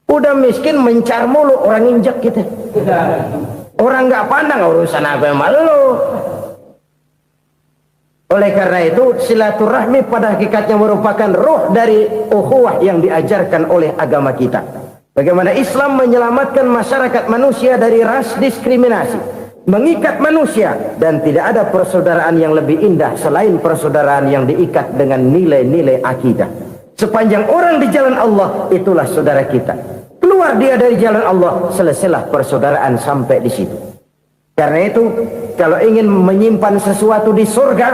Udah miskin mencar mulu, orang injak kita. Orang nggak pandang urusan apa yang malu. Oleh karena itu silaturahmi pada hakikatnya merupakan roh dari ukhuwah yang diajarkan oleh agama kita. Bagaimana Islam menyelamatkan masyarakat manusia dari ras diskriminasi, mengikat manusia, dan tidak ada persaudaraan yang lebih indah selain persaudaraan yang diikat dengan nilai-nilai akidah. Sepanjang orang di jalan Allah, itulah saudara kita. Keluar dia dari jalan Allah, selesailah persaudaraan sampai di situ. Karena itu, kalau ingin menyimpan sesuatu di surga,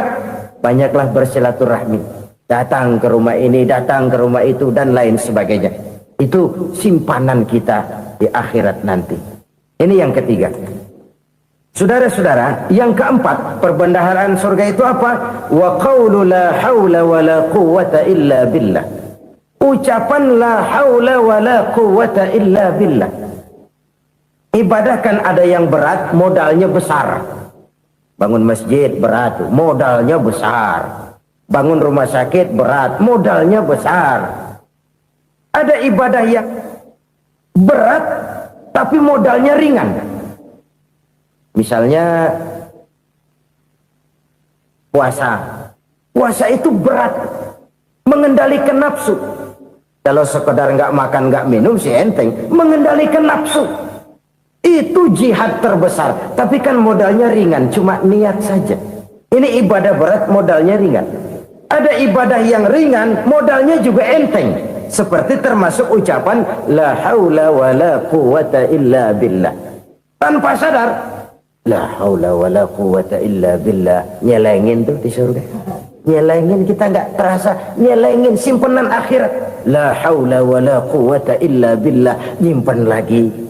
banyaklah bersilaturahmi. Datang ke rumah ini, datang ke rumah itu, dan lain sebagainya. Itu simpanan kita di akhirat nanti. Ini yang ketiga. Saudara-saudara, yang keempat, perbendaharaan surga itu apa? Wa qawlu la hawla wa la quwwata illa billah. Ucapan la hawla wa la quwwata illa billah. Ibadah kan ada yang berat, modalnya besar. Bangun masjid berat, modalnya besar. Bangun rumah sakit berat, modalnya besar. Ada ibadah yang berat, tapi modalnya ringan. Misalnya puasa. Puasa itu berat, mengendalikan nafsu. Kalau sekedar nggak makan nggak minum sih enteng, mengendalikan nafsu. Itu jihad terbesar, tapi kan modalnya ringan, cuma niat saja. Ini ibadah berat, modalnya ringan. Ada ibadah yang ringan, modalnya juga enteng. Seperti termasuk ucapan la haula wa la quwwata illa billah. Tanpa sadar, la haula wa la quwwata illa billah. Nyelengin tuh di surga. Nyelengin, kita nggak terasa. Nyelengin simpenan akhirat. La haula wa la quwwata illa billah. Nyimpan lagi.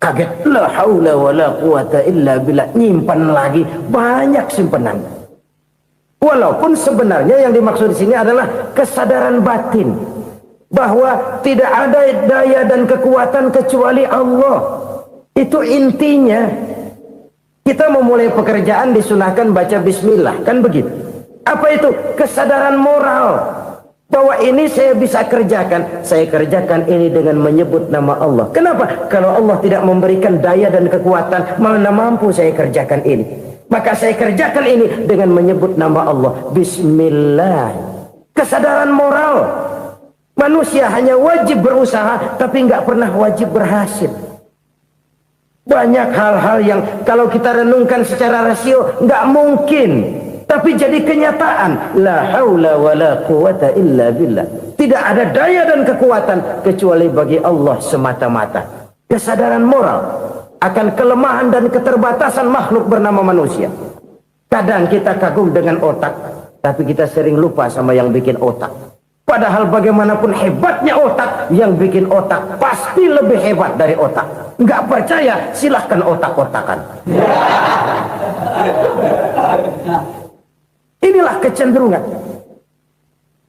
Kaget, la haula wa la quwata illa billah, nyimpan lagi, banyak simpanan. Walaupun sebenarnya yang dimaksud di sini adalah kesadaran batin bahwa tidak ada daya dan kekuatan kecuali Allah. Itu intinya. Kita memulai pekerjaan disunahkan baca bismillah, kan begitu. Apa itu? Kesadaran moral. Bahwa ini saya bisa kerjakan, saya kerjakan ini dengan menyebut nama Allah. Kenapa? Kalau Allah tidak memberikan daya dan kekuatan, mana mampu saya kerjakan ini. Maka saya kerjakan ini dengan menyebut nama Allah. Bismillah. Kesadaran moral. Manusia hanya wajib berusaha, tapi nggak pernah wajib berhasil. Banyak hal-hal yang kalau kita renungkan secara rasio nggak mungkin. Tapi jadi kenyataan. La haula wa la quwata illa billah. Tidak ada daya dan kekuatan kecuali bagi Allah semata-mata. Kesadaran moral akan kelemahan dan keterbatasan makhluk bernama manusia. Kadang kita kagum dengan otak, tapi kita sering lupa sama yang bikin otak. Padahal bagaimanapun hebatnya otak, yang bikin otak pasti lebih hebat dari otak. Nggak percaya, silahkan otak-otakan. Inilah kecenderungan.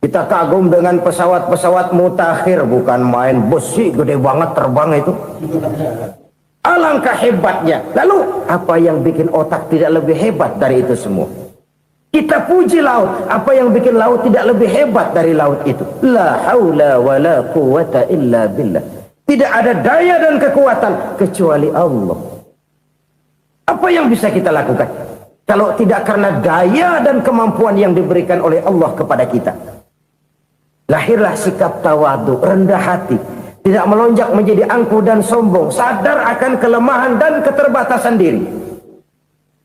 Kita kagum dengan pesawat-pesawat mutakhir, bukan main, besi gede banget terbang itu. Alangkah hebatnya. Lalu apa yang bikin otak tidak lebih hebat dari itu semua? Kita puji laut, apa yang bikin laut tidak lebih hebat dari laut itu? La haula wa la quwata illa billah. Tidak ada daya dan kekuatan kecuali Allah. Apa yang bisa kita lakukan kalau tidak karena daya dan kemampuan yang diberikan oleh Allah kepada kita? Lahirlah sikap tawadu, rendah hati, tidak melonjak menjadi angkuh dan sombong, sadar akan kelemahan dan keterbatasan diri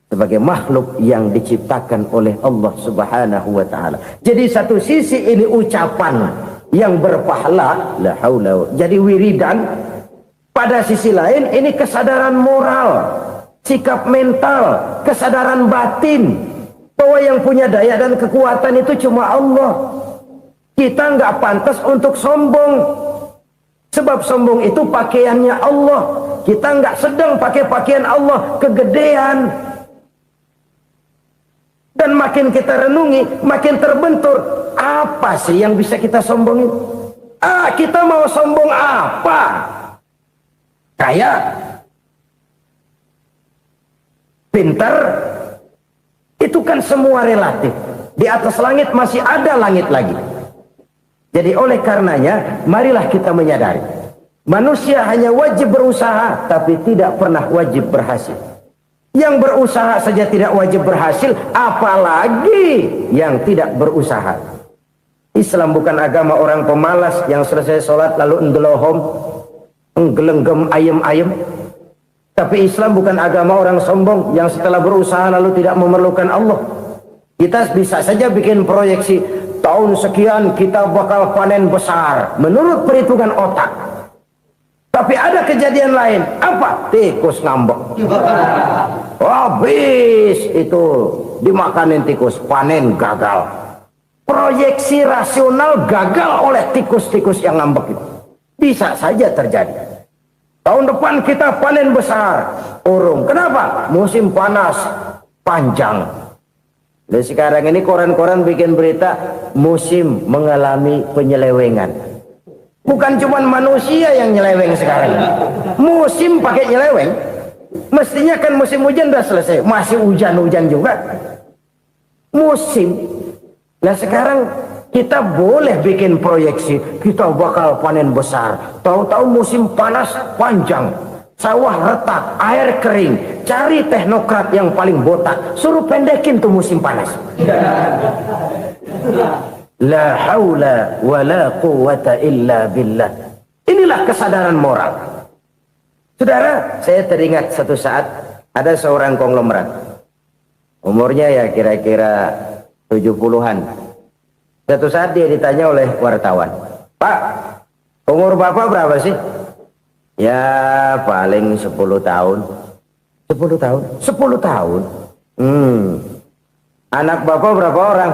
sebagai makhluk yang diciptakan oleh Allah Subhanahu wa taala. Jadi satu sisi ini ucapan yang berpahala, la haula, jadi wiridan. Pada sisi lain ini kesadaran moral, sikap mental, kesadaran batin bahwa yang punya daya dan kekuatan itu cuma Allah. Kita nggak pantas untuk sombong, sebab sombong itu pakaiannya Allah. Kita nggak sedang pakai pakaian Allah, kegedean. Dan makin kita renungi, makin terbentur. Apa sih yang bisa kita sombongin? Kita mau sombong apa? Kaya, pintar, itu kan semua relatif. Di atas langit masih ada langit lagi. Jadi oleh karenanya, marilah kita menyadari, manusia hanya wajib berusaha, tapi tidak pernah wajib berhasil. Yang berusaha saja tidak wajib berhasil, apalagi yang tidak berusaha. Islam bukan agama orang pemalas yang selesai sholat lalu enggelohom, enggelenggem ayem-ayem. Tapi Islam bukan agama orang sombong yang setelah berusaha lalu tidak memerlukan Allah. Kita bisa saja bikin proyeksi, tahun sekian kita bakal panen besar menurut perhitungan otak. Tapi ada kejadian lain. Apa? Tikus ngambek. Habis itu dimakanin tikus, panen gagal. Proyeksi rasional gagal oleh tikus-tikus yang ngambek itu. Bisa saja terjadi. Tahun depan kita panen besar, urung. Kenapa? Musim panas panjang. Dan sekarang ini koran-koran bikin berita musim mengalami penyelewengan. Bukan cuma manusia yang nyeleweng sekarang. Musim pakai nyeleweng. Mestinya kan musim hujan udah selesai, masih hujan-hujan juga. Musim. Nah sekarang kita boleh bikin proyeksi, kita bakal panen besar. Tahu-tahu musim panas panjang, sawah retak, air kering. Cari teknokrat yang paling botak, suruh pendekin tuh musim panas. La haula wa la quwata illa billah. Inilah kesadaran moral. Saudara, saya teringat satu saat ada seorang konglomerat. Umurnya ya kira-kira 70-an. Satu saat dia ditanya oleh wartawan, "Pak, umur Bapak berapa sih?" "Ya paling 10 tahun." 10 tahun? 10 tahun? Anak Bapak berapa orang?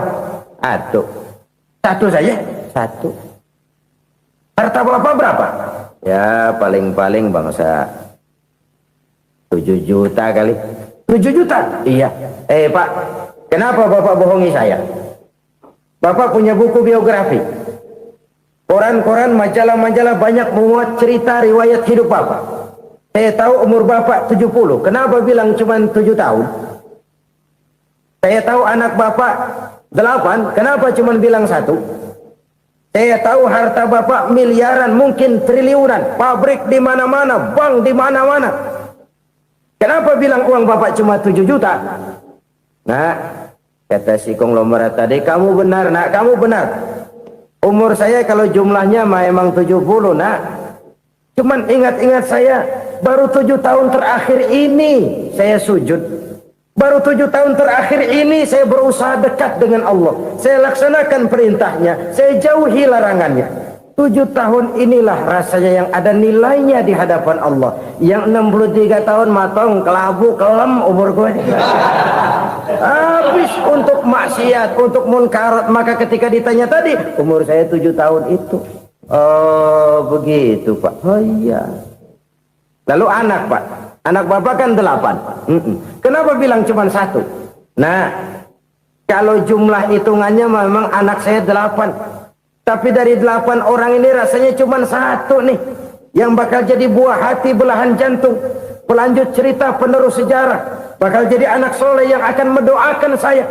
Satu saja? Satu. Harta Bapak berapa? Ya paling-paling bangsa 7 juta kali. 7 juta? Iya. Pak, kenapa Bapak bohongi saya? Bapak punya buku biografi. Koran-koran, majalah-majalah banyak memuat cerita riwayat hidup Bapak. Saya tahu umur Bapak 70. Kenapa bilang cuma 7 tahun? Saya tahu anak Bapak 8. Kenapa cuma bilang 1? Saya tahu harta Bapak miliaran, mungkin triliunan. Pabrik di mana-mana, bank di mana-mana. Kenapa bilang uang Bapak cuma 7 juta? Nah, kata si konglomerat tadi, kamu benar nak, kamu benar. Umur saya kalau jumlahnya memang 70 nak. Cuman ingat-ingat saya, baru 7 tahun terakhir ini saya sujud. Baru 7 tahun terakhir ini saya berusaha dekat dengan Allah. Saya laksanakan perintahnya, saya jauhi larangannya. 7 tahun inilah rasanya yang ada nilainya di hadapan Allah. Yang 63 tahun matong, kelabu, kelem umur gue. Habis untuk maksiat, untuk munkarat. Maka ketika ditanya tadi, umur saya 7 tahun itu. Oh begitu Pak. Oh iya. Lalu anak Pak, anak Bapak kan 8. Kenapa bilang cuma 1? Nah, kalau jumlah hitungannya memang anak saya 8. Tapi dari 8 orang ini rasanya cuma 1 nih yang bakal jadi buah hati, belahan jantung, pelanjut cerita, penerus sejarah, bakal jadi anak soleh yang akan mendoakan saya.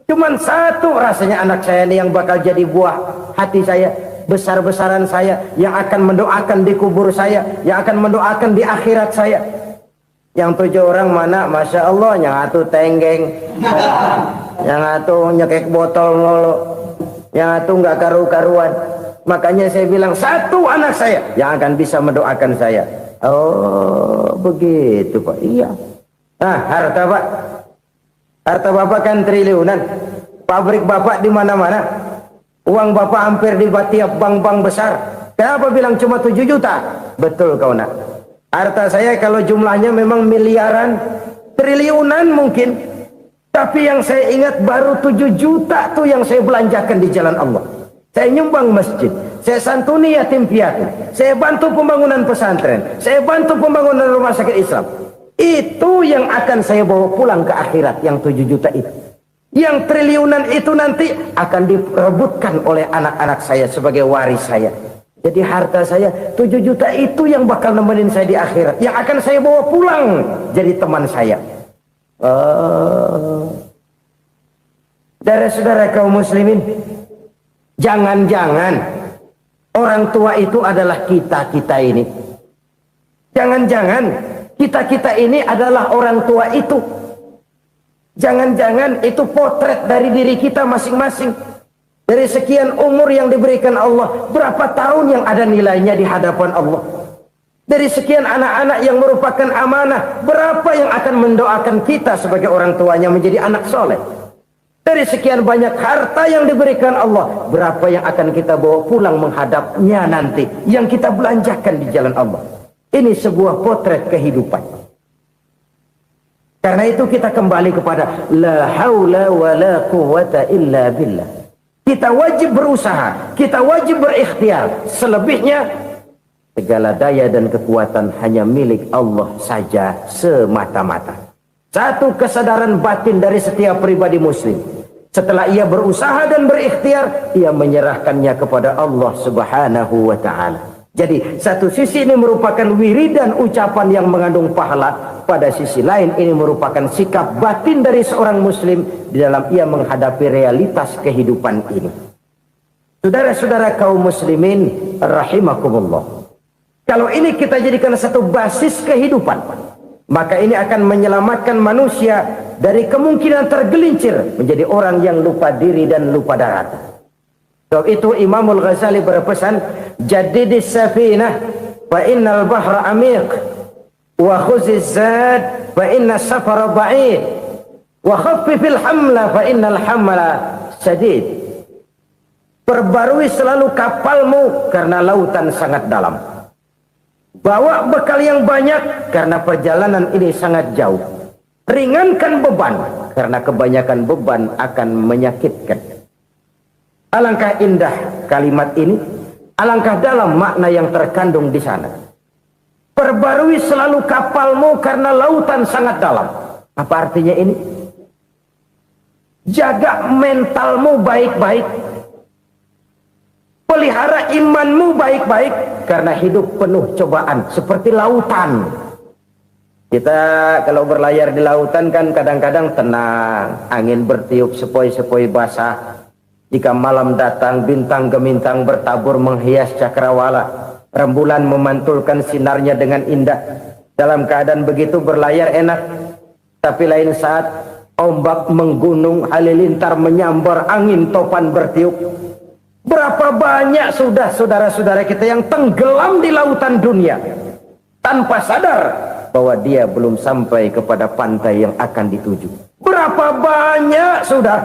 Cuman 1 rasanya anak saya ini yang bakal jadi buah hati saya, besar-besaran saya, yang akan mendoakan di kubur saya, yang akan mendoakan di akhirat saya. Yang 7 orang mana? Masya Allah, yang 1 tenggeng, yang 1 nyekek botol mulu, yang 1 nggak karu-karuan. Makanya saya bilang 1 anak saya yang akan bisa mendoakan saya. Oh begitu Pak. Iya. Nah harta Pak, harta Bapak kan triliunan, pabrik Bapak di mana-mana, uang Bapak hampir di tiap bank-bank besar. Kenapa bilang cuma 7 juta? Betul kau nak. Harta saya kalau jumlahnya memang miliaran, triliunan mungkin. Tapi yang saya ingat baru 7 juta tuh yang saya belanjakan di jalan Allah. Saya nyumbang masjid, saya santuni yatim piatu, saya bantu pembangunan pesantren, saya bantu pembangunan rumah sakit Islam. Itu yang akan saya bawa pulang ke akhirat, yang 7 juta itu. Yang triliunan itu nanti akan diperebutkan oleh anak-anak saya sebagai waris saya. Jadi harta saya 7 juta itu yang bakal nemenin saya di akhirat, yang akan saya bawa pulang jadi teman saya. Saudara-saudara kaum muslimin, jangan-jangan orang tua itu adalah kita-kita ini. Jangan-jangan kita-kita ini adalah orang tua itu. Jangan-jangan itu potret dari diri kita masing-masing. Dari sekian umur yang diberikan Allah, berapa tahun yang ada nilainya di hadapan Allah? Dari sekian anak-anak yang merupakan amanah, berapa yang akan mendoakan kita sebagai orang tuanya menjadi anak soleh? Dari sekian banyak harta yang diberikan Allah, berapa yang akan kita bawa pulang menghadapnya nanti, yang kita belanjakan di jalan Allah? Ini sebuah potret kehidupan. Karena itu kita kembali kepada la haula wa la quwwata illa billah. Kita wajib berusaha, kita wajib berikhtiar. Selebihnya segala daya dan kekuatan hanya milik Allah saja semata-mata. Satu kesadaran batin dari setiap pribadi muslim. Setelah ia berusaha dan berikhtiar, ia menyerahkannya kepada Allah Subhanahu wa ta'ala. Jadi satu sisi ini merupakan wiridan ucapan yang mengandung pahala. Pada sisi lain ini merupakan sikap batin dari seorang muslim di dalam ia menghadapi realitas kehidupan ini. Saudara-saudara kaum muslimin rahimakumullah. Kalau ini kita jadikan satu basis kehidupan, maka ini akan menyelamatkan manusia dari kemungkinan tergelincir menjadi orang yang lupa diri dan lupa darat. Sebab itu Imamul Ghazali berpesan, jadidis safinah fa innal bahra amiq wa khuziz zad fa inna safara ba'id wa khaffifil hamla fa innal hamla sadid. Perbarui selalu kapalmu karena lautan sangat dalam. Bawa bekal yang banyak karena perjalanan ini sangat jauh. Ringankan beban karena kebanyakan beban akan menyakitkan. Alangkah indah kalimat ini, alangkah dalam makna yang terkandung di sana. Perbarui selalu kapalmu karena lautan sangat dalam. Apa artinya ini? Jaga mentalmu baik-baik. Pelihara imanmu baik-baik karena hidup penuh cobaan seperti lautan. Kita kalau berlayar di lautan kan kadang-kadang tenang, angin bertiup sepoi-sepoi basah. Jika malam datang, bintang gemintang bertabur menghias cakrawala. Rembulan memantulkan sinarnya dengan indah. Dalam keadaan begitu berlayar enak. Tapi lain saat ombak menggunung, halilintar menyambar, angin topan bertiup. Berapa banyak sudah saudara-saudara kita yang tenggelam di lautan dunia tanpa sadar bahwa dia belum sampai kepada pantai yang akan dituju. Berapa banyak sudah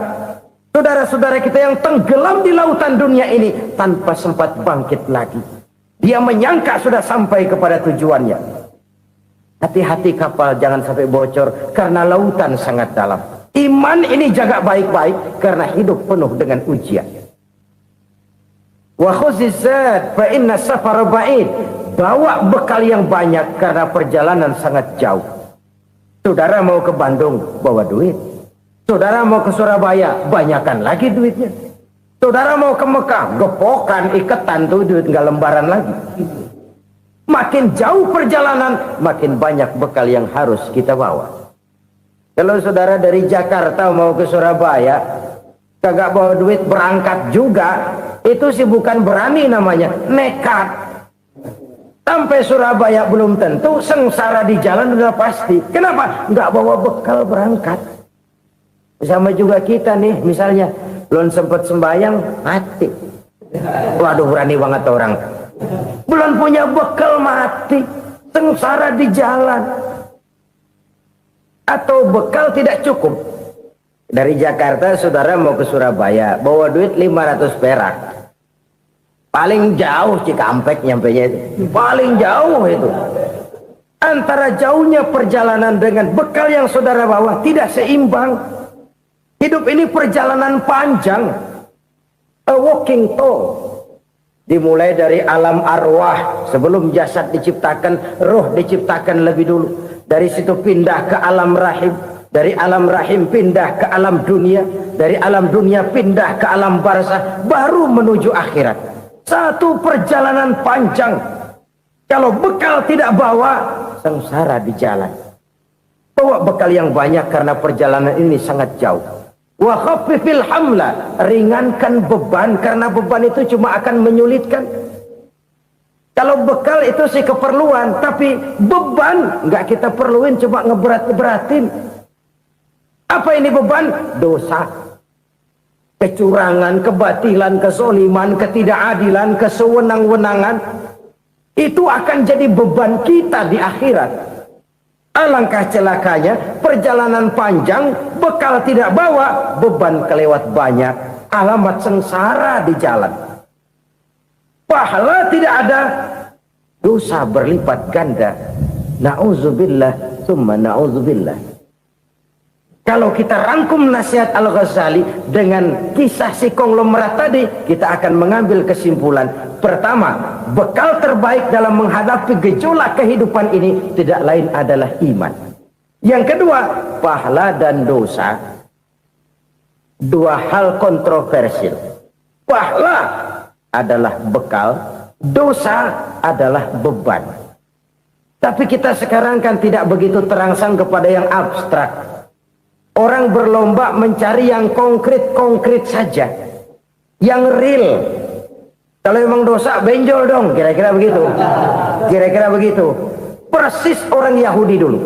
saudara-saudara kita yang tenggelam di lautan dunia ini tanpa sempat bangkit lagi. Dia menyangka sudah sampai kepada tujuannya. Hati-hati kapal jangan sampai bocor karena lautan sangat dalam. Iman ini jaga baik-baik karena hidup penuh dengan ujian. Wa khuzizat fa inna safara ba'id. Bawa bekal yang banyak karena perjalanan sangat jauh. Saudara mau ke Bandung, bawa duit. Saudara mau ke Surabaya, banyakan lagi duitnya. Saudara mau ke Mekah, gepokan, iketan tuh duit, nggak lembaran lagi. Makin jauh perjalanan, makin banyak bekal yang harus kita bawa. Kalau saudara dari Jakarta mau ke Surabaya, kagak bawa duit, berangkat juga, itu sih bukan berani namanya, nekat. Sampai Surabaya belum tentu, sengsara di jalan udah pasti. Kenapa? Nggak bawa bekal berangkat. Sama juga kita nih, misalnya belum sempat sembahyang, mati. Waduh, berani banget orang. Belum punya bekal, mati. Sengsara di jalan. Atau bekal tidak cukup. Dari Jakarta saudara mau ke Surabaya, bawa duit 500 perak. Paling jauh Cikampek nyampenya itu. Paling jauh itu. Antara jauhnya perjalanan dengan bekal yang saudara bawa tidak seimbang. Hidup ini perjalanan panjang. A walking tour. Dimulai dari alam arwah. Sebelum jasad diciptakan, roh diciptakan lebih dulu. Dari situ pindah ke alam rahim. Dari alam rahim pindah ke alam dunia. Dari alam dunia pindah ke alam barzah. Baru menuju akhirat. Satu perjalanan panjang. Kalau bekal tidak bawa, sengsara di jalan. Bawa bekal yang banyak karena perjalanan ini sangat jauh. Wa khaffifil hamla, ringankan beban karena beban itu cuma akan menyulitkan. Kalau bekal itu sih keperluan, tapi beban nggak kita perluin, cuma ngeberat-beratin. Apa ini beban? Dosa. Kecurangan, kebatilan, kesoliman, ketidakadilan, kesewenang-wenangan. Itu akan jadi beban kita di akhirat. Alangkah celakanya, perjalanan panjang, bekal tidak bawa, beban kelewat banyak. Alamat sengsara di jalan. Pahala tidak ada, dosa berlipat ganda. Na'udzubillah, summa na'udzubillah. Kalau kita rangkum nasihat Al-Ghazali dengan kisah si konglomerat tadi, kita akan mengambil kesimpulan. Pertama, bekal terbaik dalam menghadapi gejolak kehidupan ini tidak lain adalah iman. Yang kedua, pahala dan dosa. Dua hal kontroversial. Pahala adalah bekal, dosa adalah beban. Tapi kita sekarang kan tidak begitu terangsang kepada yang abstrak. Orang berlomba mencari yang konkret-konkret saja. Yang real. Kalau memang dosa, benjol dong. Kira-kira begitu. Kira-kira begitu. Persis orang Yahudi dulu.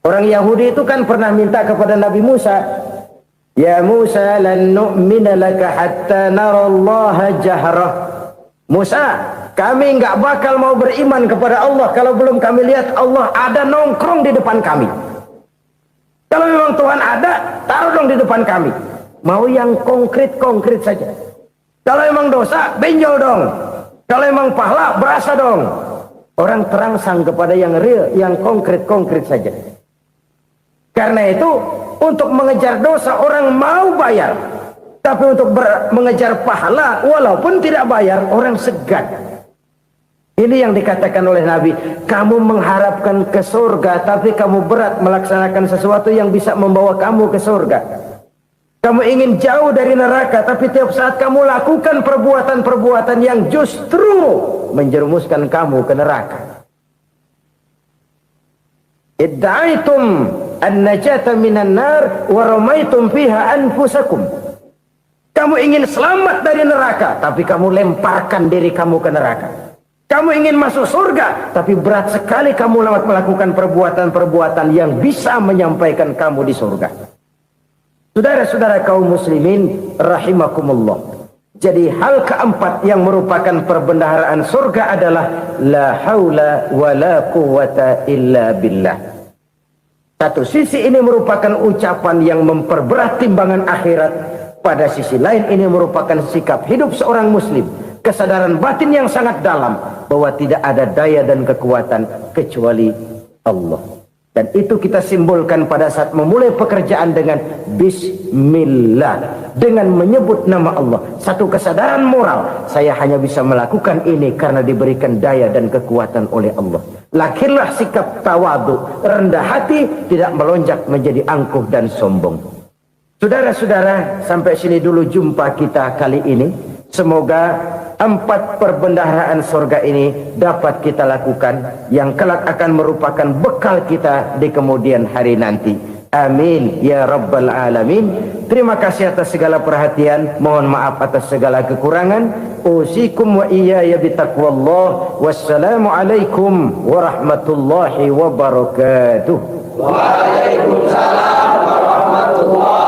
Orang Yahudi itu kan pernah minta kepada Nabi Musa. Ya Musa, lan nu'mina laka hatta narallaha jahrah. Musa, kami nggak bakal mau beriman kepada Allah kalau belum kami lihat Allah ada nongkrong di depan kami. Kalau memang Tuhan ada, taruh dong di depan kami. Mau yang konkret-konkret saja. Kalau memang dosa, benjol dong. Kalau memang pahala, berasa dong. Orang terangsang kepada yang real, yang konkret-konkret saja. Karena itu, untuk mengejar dosa, orang mau bayar. Tapi untuk mengejar pahala, walaupun tidak bayar, orang segan. Ini yang dikatakan oleh Nabi, kamu mengharapkan ke surga, tapi kamu berat melaksanakan sesuatu yang bisa membawa kamu ke surga. Kamu ingin jauh dari neraka, tapi tiap saat kamu lakukan perbuatan-perbuatan yang justru menjerumuskan kamu ke neraka. Idda'aitum an-najata minan nar wa ramaitum fiha anfusakum. Kamu ingin selamat dari neraka, tapi kamu lemparkan diri kamu ke neraka. Kamu ingin masuk surga, tapi berat sekali kamu melakukan perbuatan-perbuatan yang bisa menyampaikan kamu di surga. Saudara-saudara kaum muslimin rahimakumullah. Jadi hal keempat yang merupakan perbendaharaan surga adalah la haula wa la quwata illa billah. Satu sisi ini merupakan ucapan yang memperberat timbangan akhirat. Pada sisi lain ini merupakan sikap hidup seorang muslim. Kesadaran batin yang sangat dalam bahwa tidak ada daya dan kekuatan kecuali Allah. Dan itu kita simbolkan pada saat memulai pekerjaan dengan Bismillah, dengan menyebut nama Allah. Satu kesadaran moral, saya hanya bisa melakukan ini karena diberikan daya dan kekuatan oleh Allah. Lahirlah sikap tawadu, rendah hati, tidak melonjak menjadi angkuh dan sombong. Saudara-saudara, sampai sini dulu jumpa kita kali ini. Semoga 4 perbendaharaan surga ini dapat kita lakukan, yang kelak akan merupakan bekal kita di kemudian hari nanti. Amin ya rabbal alamin. Terima kasih atas segala perhatian, mohon maaf atas segala kekurangan. Usikum wa iyaya bitaqwallah. Wassalamu alaikum warahmatullahi wabarakatuh. Waalaikumsalam warahmatullahi